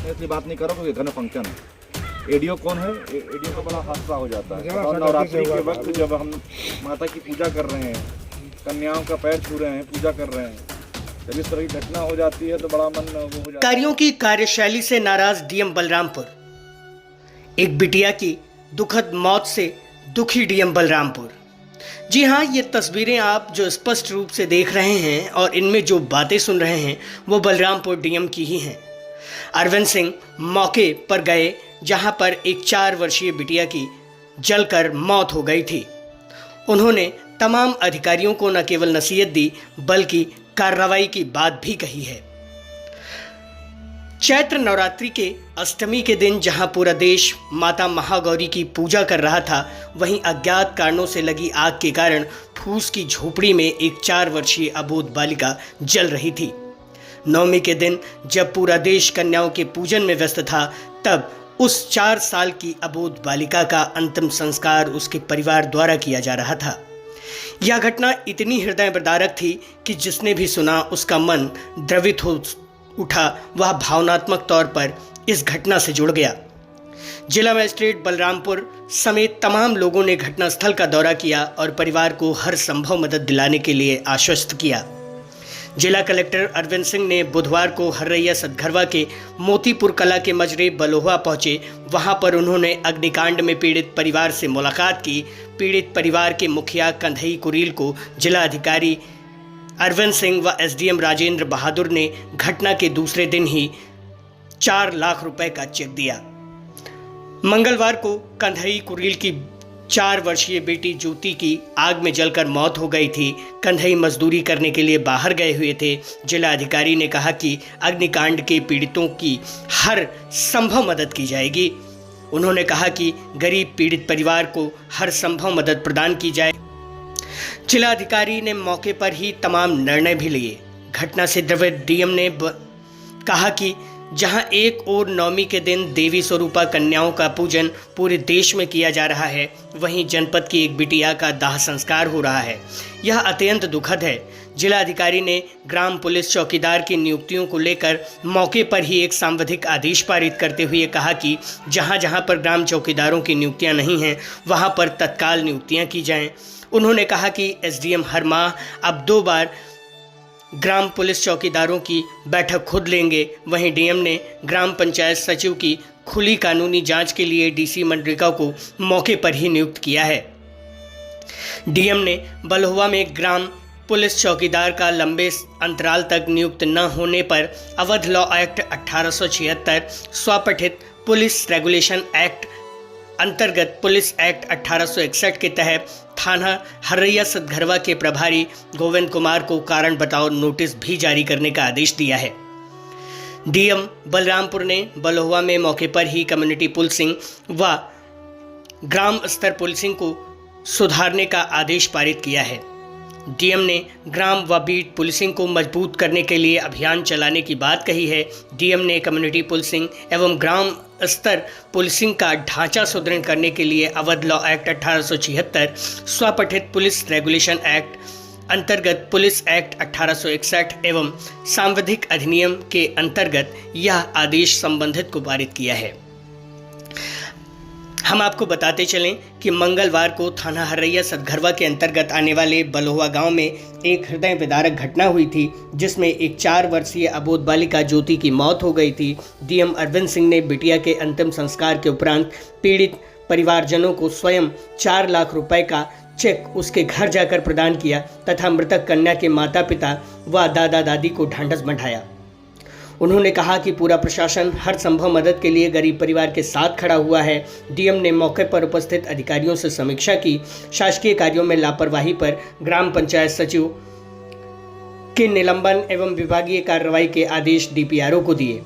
मैं इसलिए बात नहीं कर रहा हूँ क्योंकि घर में फंक्शन है। एडीओ कौन है? एडीओ का बड़ा हादसा हो जाता है और नवरात्रि के वक्त जब हम माता की पूजा कर रहे हैं, कन्याओं का पैर छू रहे हैं, पूजा कर रहे हैं, जब इस तरह की घटना हो जाती है तो बड़ा मन वो हो जाता है। कार्यों की कार्यशैली से नाराज डीएम बलरामपुर। एक बिटिया की दुखद मौत से दुखी डीएम बलरामपुर। जी हाँ, ये तस्वीरें आप जो स्पष्ट रूप से देख रहे हैं और इनमें जो बातें सुन रहे हैं वो बलरामपुर डीएम की ही हैं। अरविंद सिंह मौके पर गए जहां पर एक 4 वर्षीय बिटिया की जलकर मौत हो गई थी। उन्होंने तमाम अधिकारियों को न केवल नसीहत दी बल्कि कार्रवाई की बात भी कही है। चैत्र नवरात्रि के अष्टमी के दिन जहां पूरा देश माता महागौरी की पूजा कर रहा था, वहीं अज्ञात कारणों से लगी आग के कारण फूस की झोपड़ी में एक 4 वर्षीय अबोध बालिका जल रही थी। नवमी के दिन जब पूरा देश कन्याओं के पूजन में व्यस्त था, तब उस 4 साल की अबोध बालिका का अंतिम संस्कार उसके परिवार द्वारा किया जा रहा था। यह घटना इतनी हृदय विदारक थी कि जिसने भी सुना उसका मन द्रवित हो उठा। वह भावनात्मक तौर पर इस घटना से जुड़ गया। जिला मजिस्ट्रेट बलरामपुर समेत तमाम लोगों ने घटनास्थल का दौरा किया और परिवार को हर संभव मदद दिलाने के लिए आश्वस्त किया। जिला कलेक्टर अरविंद सिंह ने बुधवार को हर्रैया सतघरवा के मोतीपुर कला के मजरे बलोहा पहुंचे। वहां पर उन्होंने अग्निकांड में पीड़ित परिवार से मुलाकात की। पीड़ित परिवार के मुखिया कंधई कुरील को जिला अधिकारी अरविंद सिंह व एसडीएम राजेंद्र बहादुर ने घटना के दूसरे दिन ही 4 लाख रुपए का चेक दिया। मंगलवार को कंधई कुरील की 4 वर्षीय बेटी ज्योति की आग में जलकर मौत हो गई थी। कंधई मजदूरी करने के लिए बाहर गए हुए थे। जिला अधिकारी ने कहा कि अग्निकांड के पीड़ितों की हर संभव मदद की जाएगी। उन्होंने कहा कि गरीब पीड़ित परिवार को हर संभव मदद प्रदान की जाए। जिला अधिकारी ने मौके पर ही तमाम निर्णय भी लिए। घटना से द्रवित डीएम ने कहा कि जहां एक और नवमी के दिन देवी स्वरूपा कन्याओं का पूजन पूरे देश में किया जा रहा है, वहीं जनपद की एक बिटिया का दाह संस्कार हो रहा है। यह अत्यंत दुखद है। जिला अधिकारी ने ग्राम पुलिस चौकीदार की नियुक्तियों को लेकर मौके पर ही एक सांविधिक आदेश पारित करते हुए कहा कि जहां जहां पर ग्राम चौकीदारों की नियुक्तियां नहीं हैं, वहां पर तत्काल नियुक्तियां की जाएं। उन्होंने कहा कि एसडीएम हर माह अब 2 बार ग्राम पुलिस चौकीदारों की बैठक खुद लेंगे। वहीं डीएम ने ग्राम पंचायत सचिव की खुली कानूनी जांच के लिए डीसी मनरेगा को मौके पर ही नियुक्त किया है। डीएम ने बलहुआ में ग्राम पुलिस चौकीदार का लंबे अंतराल तक नियुक्त न होने पर अवध लॉ एक्ट 1876, स्वपठित पुलिस रेगुलेशन एक्ट अंतर्गत पुलिस एक्ट 1861 के तहत थाना हर्रैया सतघरवा के प्रभारी गोविंद कुमार को कारण बताओ नोटिस भी जारी करने का आदेश दिया है। डीएम बलरामपुर ने बलहुआ में मौके पर ही कम्युनिटी पुलिसिंग व ग्राम स्तर पुलिसिंग को सुधारने का आदेश पारित किया है। डीएम ने ग्राम व बीट पुलिसिंग को मजबूत करने के लिए अभियान चलाने की बात कही है। डीएम ने कम्युनिटी पुलिसिंग एवं ग्राम स्तर पुलिसिंग का ढांचा सुदृढ़ करने के लिए अवध लॉ एक्ट 1876, स्वपठित पुलिस रेगुलेशन एक्ट अंतर्गत पुलिस एक्ट 1861 एवं सांविधिक अधिनियम के अंतर्गत यह आदेश संबंधित को पारित किया है। हम आपको बताते चलें कि मंगलवार को थाना हर्रैया सतघरवा के अंतर्गत आने वाले बलोहा गांव में एक हृदय विदारक घटना हुई थी, जिसमें एक 4 वर्षीय अबोध बालिका ज्योति की मौत हो गई थी। डीएम अरविंद सिंह ने बिटिया के अंतिम संस्कार के उपरांत पीड़ित परिवारजनों को स्वयं 4 लाख रुपए का चेक उसके घर जाकर प्रदान किया तथा मृतक कन्या के माता पिता व दादा दादी को ढांढस बंधाया। उन्होंने कहा कि पूरा प्रशासन हर संभव मदद के लिए गरीब परिवार के साथ खड़ा हुआ है। डीएम ने मौके पर उपस्थित अधिकारियों से समीक्षा की। शासकीय कार्यों में लापरवाही पर ग्राम पंचायत सचिव के निलंबन एवं विभागीय कार्रवाई के आदेश डीपीआरओ को दिए।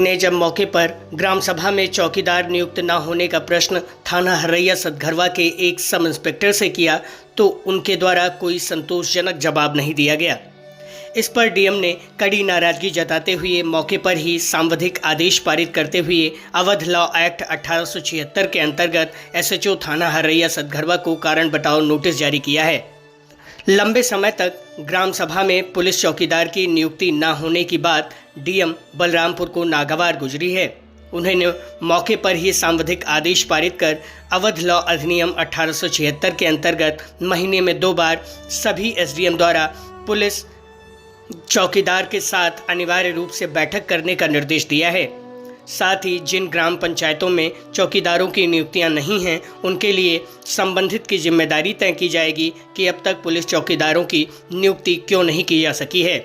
ने जब मौके पर ग्राम सभा में चौकीदार नियुक्त न होने का प्रश्न थाना हर्रैया सतघरवा के एक सब इंस्पेक्टर से किया तो उनके द्वारा कोई संतोषजनक जवाब नहीं दिया गया। इस पर डीएम ने कड़ी नाराजगी जताते हुए मौके पर ही सांविधिक आदेश पारित करते हुए अवध लॉ एक्ट 1876 के अंतर्गत एसएचओ थाना हर्रैया सतघरवा को कारण बताओ नोटिस जारी किया है। लंबे समय तक ग्राम सभा में पुलिस चौकीदार की नियुक्ति न होने की बात डीएम बलरामपुर को नागवार गुजरी है। उन्होंने मौके पर ही सांविधिक आदेश पारित कर अवध लॉ अधिनियम 1876 के अंतर्गत महीने में 2 बार सभी एसडीएम द्वारा पुलिस चौकीदार के साथ अनिवार्य रूप से बैठक करने का निर्देश दिया है। साथ ही जिन ग्राम पंचायतों में चौकीदारों की नियुक्तियां नहीं हैं, उनके लिए संबंधित की जिम्मेदारी तय की जाएगी कि अब तक पुलिस चौकीदारों की नियुक्ति क्यों नहीं की जा सकी है।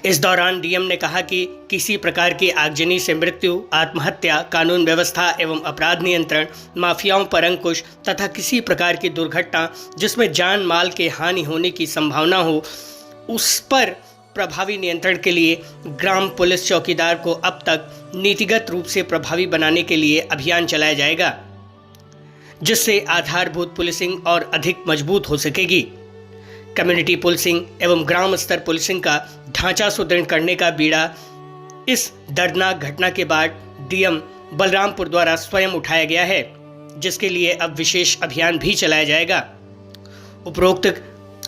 इस दौरान डीएम ने कहा कि किसी प्रकार की आगजनी से मृत्यु, आत्महत्या, कानून व्यवस्था एवं अपराध नियंत्रण, माफियाओं पर अंकुश तथा किसी प्रकार की दुर्घटना जिसमें जान माल के हानि होने की संभावना हो, उस पर प्रभावी नियंत्रण के लिए ग्राम पुलिस चौकीदार को अब तक नीतिगत रूप से प्रभावी बनाने के लिए अभियान चलाया जाएगा, जिससे आधारभूत पुलिसिंग और अधिक मजबूत हो सकेगी। कम्युनिटी पुलिसिंग एवं ग्राम स्तर पुलिसिंग का ढांचा सुदृढ़ करने का बीड़ा इस दर्दनाक घटना के बाद डीएम बलरामपुर द्वारा स्वयं उठाया गया है, जिसके लिए अब विशेष अभियान भी चलाया जाएगा। उपरोक्त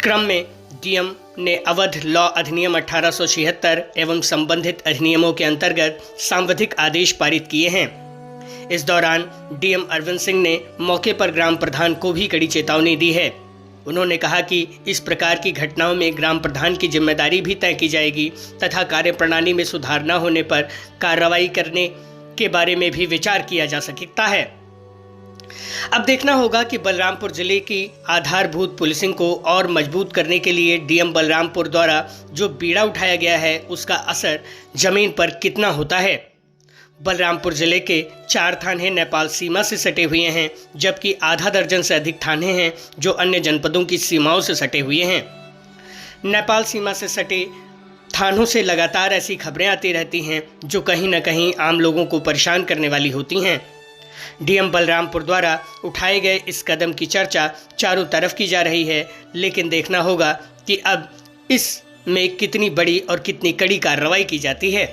क्रम में डीएम ने अवध लॉ अधिनियम 1876 एवं संबंधित अधिनियमों के अंतर्गत सांविधिक आदेश पारित किए हैं। इस दौरान डीएम अरविंद सिंह ने मौके पर ग्राम प्रधान को भी कड़ी चेतावनी दी है। उन्होंने कहा कि इस प्रकार की घटनाओं में ग्राम प्रधान की जिम्मेदारी भी तय की जाएगी तथा कार्यप्रणाली में सुधार न होने पर कार्रवाई करने के बारे में भी विचार किया जा सकता है। अब देखना होगा कि बलरामपुर जिले की आधारभूत पुलिसिंग को और मजबूत करने के लिए डीएम बलरामपुर द्वारा जो बीड़ा उठाया गया है, उसका असर जमीन पर कितना होता है। बलरामपुर जिले के 4 थाने नेपाल सीमा से सटे हुए हैं, जबकि आधा दर्जन से अधिक थाने हैं जो अन्य जनपदों की सीमाओं से सटे हुए हैं। नेपाल सीमा से सटे थानों से लगातार ऐसी खबरें आती रहती हैं जो कहीं न कहीं आम लोगों को परेशान करने वाली होती हैं। डीएम बलरामपुर द्वारा उठाए गए इस कदम की चर्चा चारों तरफ की जा रही है, लेकिन देखना होगा कि अब इसमें कितनी बड़ी और कितनी कड़ी कार्रवाई की जाती है।